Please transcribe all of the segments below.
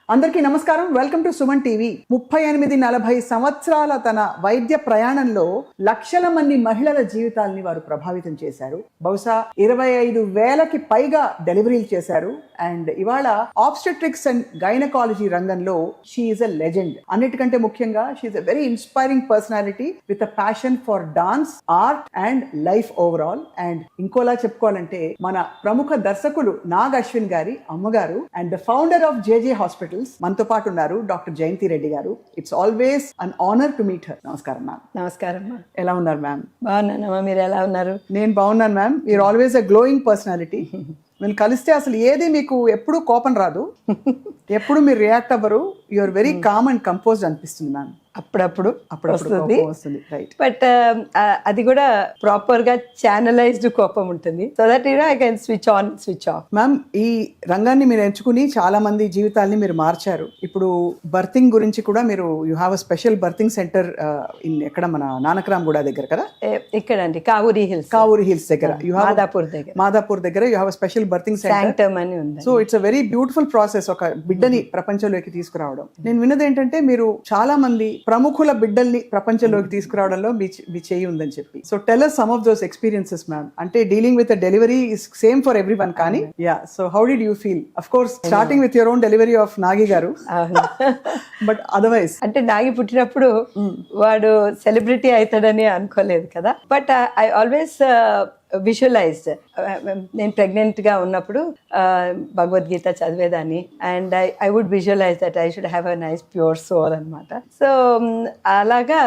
అందరికీ నమస్కారం. Welcome to Suman TV. 38-40 సంవత్సరాల తన వైద్య ప్రయాణంలో లక్షల మంది మహిళల జీవితాలని వారు ప్రభావితం చేశారు. బహుశా 25,000కి పైగా డెలివరీలు చేశారు. అండ్ ఇవాళ ఆబ్స్టెట్రిక్స్ అండ్ గైనకాలజీ రంగంలో షీ ఈజ్ అ లెజెండ్. అన్నిటికంటే ముఖ్యంగా she is a very inspiring personality with a passion for dance, art and life overall. And ఇంకోలా చెప్పుకోవాలంటే మన ప్రముఖ దర్శకులు నాగ్ అశ్విన్ గారి అమ్మగారు and the founder of JJ hospitals మనతో పాటు ఉన్నారు డాక్టర్ జయంతి రెడ్డి గారు. It's always an honour to meet her. నమస్కారం మ్యామ్. నమస్కారం మ్యామ్. ఎలా ఉన్నారు మ్యామ్? బాగున్నానమ్మా, మీరు ఎలా ఉన్నారు? నేను బాగున్నాను ma'am. You're always a glowing personality. మీరు కలిస్తే అసలు ఏది మీకు ఎప్పుడు కోపం రాదు, ఎప్పుడు మీరు రియాక్ట్ అవ్వరు. You are very calm and composed అనిపిస్తుంది మ్యామ్. అప్పుడప్పుడు వస్తుంది. రైట్. బట్ అది కూడా ప్రాపర్ గా ఛానలైజ్డ్ కోపం ఉంటుంది. So that I can switch on switch off. Ma'am, ఈ రంగాన్ని మీరు ఎంచుకుని చాలా మంది జీవితాల్ని మీరు మార్చారు. ఇప్పుడు బర్తింగ్ గురించి కూడా మీరు you have a special berthing centre in ఎక్కడ మన నానక్రామ్ గూడ దగ్గర కదా? ఇక్కడ అండి, కావూరి హిల్స్ దగ్గర. మాదాపూర్ దగ్గర you have a special berthing centre అని ఉంది. So it's a very beautiful process ఒక బిడ్డని ప్రపంచంలోకి తీసుకురావడం. నేను విన్నది ఏంటంటే మీరు చాలా మంది ప్రముఖుల బిడ్డల్ని ప్రపంచంలోకి తీసుకురావడంలో మీ చేయి ఉందని చెప్పి. So tell us some of those experiences ma'am. అంటే dealing with delivery is same for everyone, కానీ yeah, so how did you feel? Of course starting with your own delivery of Nagi garu, but otherwise అంటే నాగి పుట్టినప్పుడు వాడు celebrity అవుతాడని అనుకోలేదు కదా. But I always visualised, నేను ప్రెగ్నెంట్గా ఉన్నప్పుడు భగవద్గీత చదివేదాన్ని. And I would visualise that I should have a nice pure soul అనమాట. సో అలాగా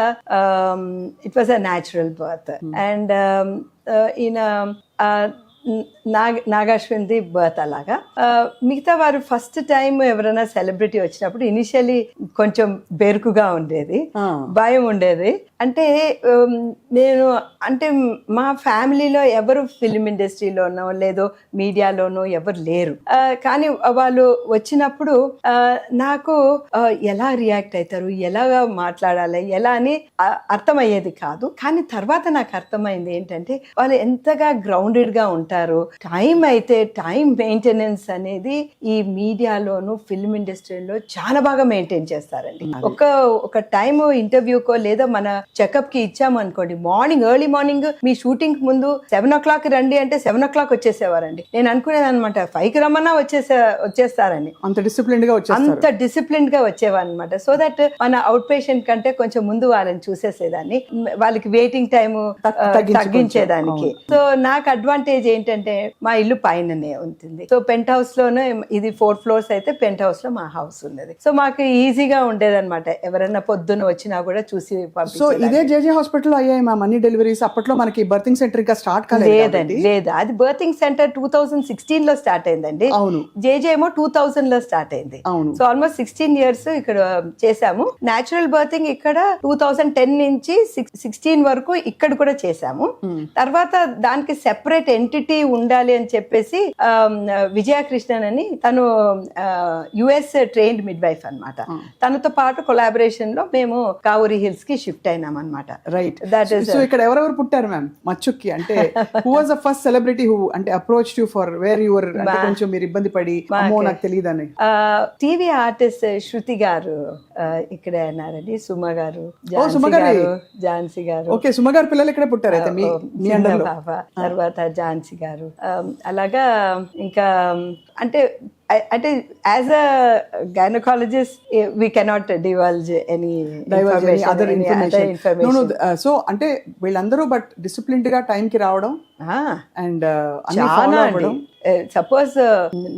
it was a natural birth. And ఈయన నాగాశ్విన్ది బర్త్ అలాగా. మిగతా వారు ఫస్ట్ టైం ఎవరైనా సెలబ్రిటీ వచ్చినప్పుడు ఇనిషియలీ కొంచెం బెరుకుగా ఉండేది, భయం ఉండేది. అంటే నేను అంటే మా ఫ్యామిలీలో ఎవరు ఫిల్మ్ ఇండస్ట్రీలోనో లేదో మీడియాలోనో ఎవరు లేరు. కానీ వాళ్ళు వచ్చినప్పుడు నాకు ఎలా రియాక్ట్ అవుతారు, ఎలాగా మాట్లాడాలి, ఎలా అని అర్థమయ్యేది కాదు. కానీ తర్వాత నాకు అర్థమైంది ఏంటంటే వాళ్ళు ఎంతగా గ్రౌండెడ్గా ఉంటారు. టైం అయితే టైం మెయింటెనెన్స్ అనేది ఈ మీడియాలోను ఫిల్మ్ ఇండస్ట్రీలో చాలా బాగా మెయింటైన్ చేస్తారండి. ఒక టైం ఇంటర్వ్యూకో లేదా మన చెకప్ కి ఇచ్చాము అనుకోండి, ఎర్లీ మార్నింగ్ మీ షూటింగ్ ముందు 7 o'clock రండి అంటే 7 o'clock వచ్చేసేవారండి. నేను అనుకునేది అనమాట 5కి రమ్మన్నా వచ్చేస్తారని. అంత డిసిప్లిన్ గా వచ్చేవారనమాట. సో దట్ మన అవుట్ పేషెంట్ కంటే కొంచెం ముందు వాళ్ళని చూసేసేదాన్ని, వాళ్ళకి వెయిటింగ్ టైం తగ్గించేదానికి. సో నాకు అడ్వాంటేజ్ ఏంటంటే మా ఇల్లు పైననే ఉంటుంది. సో పెంట్ హౌస్ లోనే, ఇది 4 floors అయితే పెంట్ హౌస్ లో మా హౌస్ ఉన్నది. సో మాకు ఈజీగా ఉండేది అనమాట. ఎవరైనా పొద్దున్న వచ్చినా కూడా చూసి సో ఇదే జేజే హాస్పిటల్ అయ్యాయి మా అన్ని డెలివరీస్. అప్పట్లో మనకి బర్తింగ్ సెంటర్ ఇంకా స్టార్ట్ కాలేదండి. లేదు, అది బర్తింగ్ సెంటర్ 2016 లో స్టార్ట్ అయిందండి. అవును. జేజే ఏమో 2000 లో స్టార్ట్ అయింది. అవును. సో ఆల్మోస్ట్ 16 years ఇక్కడ చేసాము. న్యాచురల్ బర్తింగ్ ఇక్కడ 2010 నుంచి 16 వరకు ఇక్కడ కూడా చేసాము. తర్వాత దానికి సెపరేట్ ఎంటిటీ ఉండాలి అని చెప్పేసి విజయకృష్ణన్ అని, తను యుఎస్ ట్రైన్డ్ మిడ్ వైఫ్ అనమాట. తనతో పాటు కొలాబరేషన్ లో మేము కావూరి హిల్స్ కి షిఫ్ట్ అయినాం అనమాట. రైట్. That is. సో ఇక్కడ ఎవరెవరు పుట్టారు మ్యామ్ మచ్చుక్కి? అంటే who was the first celebrity who అంటే approached you for where you were? అంటే కొంచెం మీరు ఇబ్బంది పడి అమ్మో నాకు తెలియదని. టీవీ ఆర్టిస్ట్ శృతి గారు ఇక్కడే అన్నారండి. సుమ గారు, ఝాన్సీ గారు. ఓకే, సుమ గారు పిల్లలు ఇక్కడ పుట్టారు అయితే మీ అండర్లో. తర్వాత ఝాన్సీ గారు. అలాగా ఇంకా అంటే as a gynaecologist we cannot divulge any other information. So అంటే వీళ్ళందరూ బట్ డిసిప్లిన్డ్ గా టైం కి రావడం అండ్ సపోజ్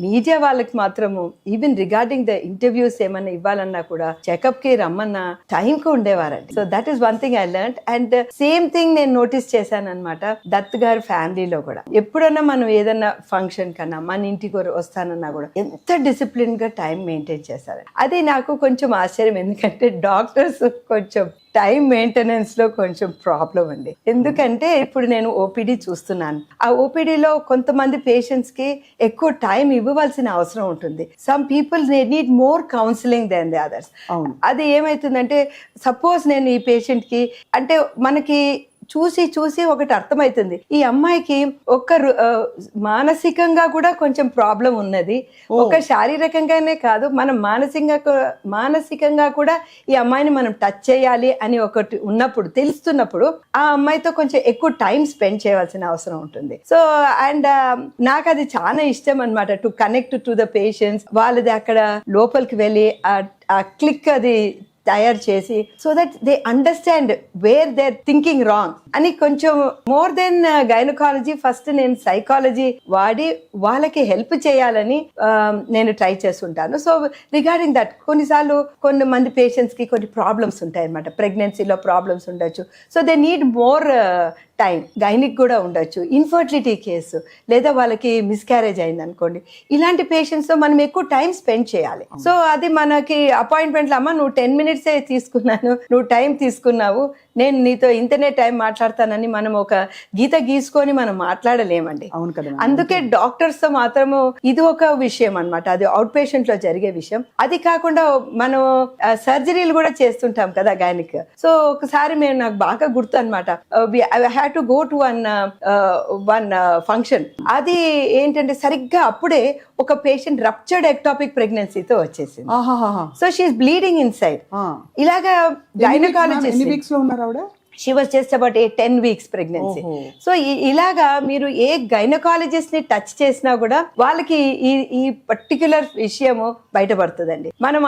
మీడియా వాళ్ళకి మాత్రము ఈవెన్ రిగార్డింగ్ ద ఇంటర్వ్యూస్ ఏమన్నా ఇవ్వాలన్నా కూడా చెకప్ కి రమ్మన్నా టైం కు ఉండేవారండి. So that is one thing I learned. And same thing నేను నోటీస్ చేశాను అనమాట దత్ గారి ఫ్యామిలీలో కూడా. ఎప్పుడన్నా మనం ఏదన్నా ఫంక్షన్ కన్నా మన ఇంటికి వస్తానన్నా కూడా ఎంత డిసిప్లిన్ గా టైం మెయింటైన్ చేస్తారు. అది నాకు కొంచెం ఆశ్చర్యం, ఎందుకంటే డాక్టర్స్ కొంచెం టైం మెయింటెనెన్స్ లో కొంచెం ప్రాబ్లం అండి. ఎందుకంటే ఇప్పుడు నేను ఓపీడీ చూస్తున్నాను. ఆ ఓపీడీలో కొంతమంది పేషెంట్స్ కి ఎక్కువ టైం ఇవ్వవలసిన అవసరం ఉంటుంది. Some people need more counselling than the others. అది ఏమైతుందంటే సపోజ్ నేను ఈ పేషెంట్ కి అంటే మనకి చూసి చూసి ఒకటి అర్థమవుతుంది, ఈ అమ్మాయికి మానసికంగా కూడా కొంచెం ప్రాబ్లం ఉన్నది. ఒక శారీరకంగానే కాదు, మనం మానసికంగా కూడా ఈ అమ్మాయిని మనం టచ్ చేయాలి అని ఒకటి ఉన్నప్పుడు, తెలుస్తున్నప్పుడు ఆ అమ్మాయితో కొంచెం ఎక్కువ టైం స్పెండ్ చేయవలసిన అవసరం ఉంటుంది. సో అండ్ నాకు అది చాలా ఇష్టం అన్నమాట, to connect to the patients. వాళ్ళది అక్కడ లోపలికి వెళ్ళి ఆ క్లిక్ అది తయారు చేసి, so that they understand where they are thinking wrong అని. కొంచెం మోర్ దెన్ గైనకాలజీ, ఫస్ట్ నేను సైకాలజీ వాడి వాళ్ళకి హెల్ప్ చేయాలని నేను ట్రై చేస్తుంటాను. సో రిగార్డింగ్ దట్, కొన్నిసార్లు కొంతమంది పేషెంట్స్ కి కొన్ని ప్రాబ్లమ్స్ ఉంటాయి అన్నమాట, ప్రెగ్నెన్సీలో ప్రాబ్లమ్స్ ఉండొచ్చు. So they need more time. Gynaec కూడా ఉండొచ్చు, ఇన్ఫర్టిలిటీ కేసు, లేదా వాళ్ళకి మిస్క్యారేజ్ అయింది అనుకోండి, ఇలాంటి పేషెంట్స్తో మనం ఎక్కువ టైం స్పెండ్ చేయాలి. సో అది మనకి అపాయింట్మెంట్లో, అమ్మ నువ్వు 10 minutes తీసుకున్నాను, నువ్వు టైం తీసుకున్నావు, నేను నీతో ఇంతనే టైం మాట్లాడతానని మనం ఒక గీత గీసుకొని మనం మాట్లాడలేమండి. అవును కదా. అందుకే డాక్టర్స్ తో మాత్రము ఇది ఒక విషయం అన్నమాట, అది అవుట్ పేషెంట్ లో జరిగే విషయం. అది కాకుండా మనం సర్జరీలు కూడా చేస్తుంటాం కదా గైనిక్. సో ఒకసారి మేము, నాకు బాగా గుర్తు అనమాట, I had to go to one function. అది ఏంటంటే సరిగ్గా అప్పుడే ఒక పేషెంట్ రప్చర్డ్ ఎక్టాపిక్ ప్రెగ్నెన్సీతో వచ్చేసింది. So she is bleeding inside. ఇలాగా gynaecologist, she was just about 10 weeks pregnancy. So ఇలాగా మీరు ఏ గైనకాలజిస్ట్ ని టచ్ చేసినా కూడా వాళ్ళకి ఈ పర్టిక్యులర్ విషయము బయటపడుతుందండి. మనం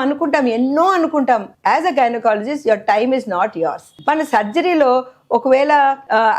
ఎన్నో అనుకుంటాం as a gynaecologist, your time is not yours. మన సర్జరీలో ఒకవేళ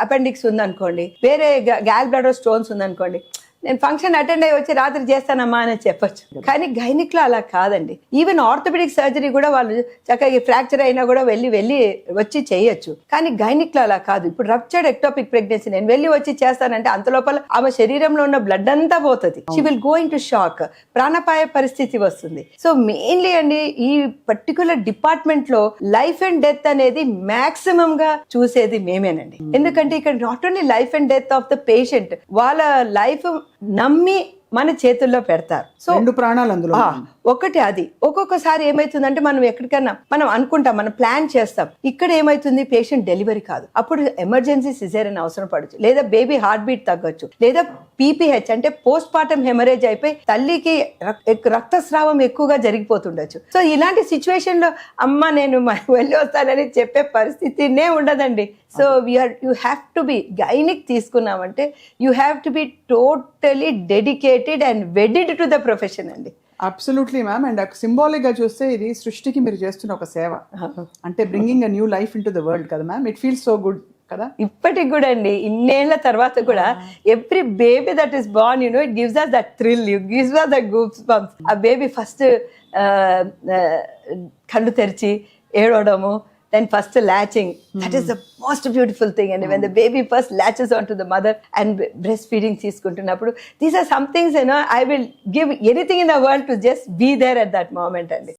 అపెండిక్స్ ఉందనుకోండి, వేరే గ్యాల్ బ్లాడర్ స్టోన్స్ ఉందనుకోండి, నేను ఫంక్షన్ అటెండ్ అయ్యి వచ్చి రాత్రి చేస్తానమ్మా అని చెప్పొచ్చు. కానీ గైనిక్ లో అలా కాదండి. ఈవెన్ ఆర్థోపెడిక్ సర్జరీ కూడా వాళ్ళు చక్కగా ఫ్రాక్చర్ అయినా కూడా వెళ్ళి వచ్చి చేయొచ్చు. కానీ గైనిక్ లో అలా కాదు. ఇప్పుడు రప్చర్డ్ ఎక్టోపిక్ ప్రెగ్నెన్సీ నేను వెళ్ళి వచ్చి చేస్తానంటే అంత లోపల ఆమె శరీరంలో ఉన్న బ్లడ్ అంతా పోతుంది. She will go in to shock, ప్రాణాపాయ పరిస్థితి వస్తుంది. సో మెయిన్లీ అండి, ఈ పర్టికులర్ డిపార్ట్మెంట్ లో లైఫ్ అండ్ డెత్ అనేది మాక్సిమం గా చూసేది మేమేనండి. ఎందుకంటే ఇక్కడ not only life and death of the patient, వాళ్ళ లైఫ్ నమ్మి మన చేతుల్లో పెడతారు. సో 2 ప్రాణాలు అందులో. ఒకటి అది. ఒక్కొక్కసారి ఏమైతుందంటే మనం ఎక్కడికన్నా మనం అనుకుంటాం, మనం ప్లాన్ చేస్తాం, ఇక్కడ ఏమైతుంది పేషెంట్ డెలివరీ కాదు, అప్పుడు ఎమర్జెన్సీ సిజేరియన్ అవసరం పడచ్చు, లేదా బేబీ హార్ట్ బీట్ తగ్గొచ్చు, లేదా పీపీహెచ్ అంటే పోస్ట్ పార్టం హెమరేజ్ అయిపోయి తల్లికి రక్తస్రావం ఎక్కువగా జరిగిపోతుండొచ్చు. సో ఇలాంటి సిచ్యువేషన్ లో అమ్మ నేను వెళ్ళి వస్తానని చెప్పే పరిస్థితినే ఉండదండి. So you have to be, gynaec తీసుకున్నామంటే you have to be totally dedicated and wedded to the profession అండి. Absolutely ma'am. అండ్ సింబాలిక్ గా చూస్తే ఇది సృష్టికి మీరు చేస్తున్న ఒక సేవ, అంటే bringing a new life into the world కదా ma'am. It feels so good కదా. ఇప్పటికి కూడా అండి, ఇన్నేళ్ల తర్వాత కూడా every baby that is born, you know, it gives us that thrill, it gives us the goosebumps. ఆ బేబీ ఫస్ట్ కళ్ళు తెరిచి ఏడవడము, then first latching, that is the most beautiful thing. And when the baby first latches onto the mother and breastfeeding తీసుకుంటున్నప్పుడు, these are some things, you know, I will give anything in the world to just be there at that moment. And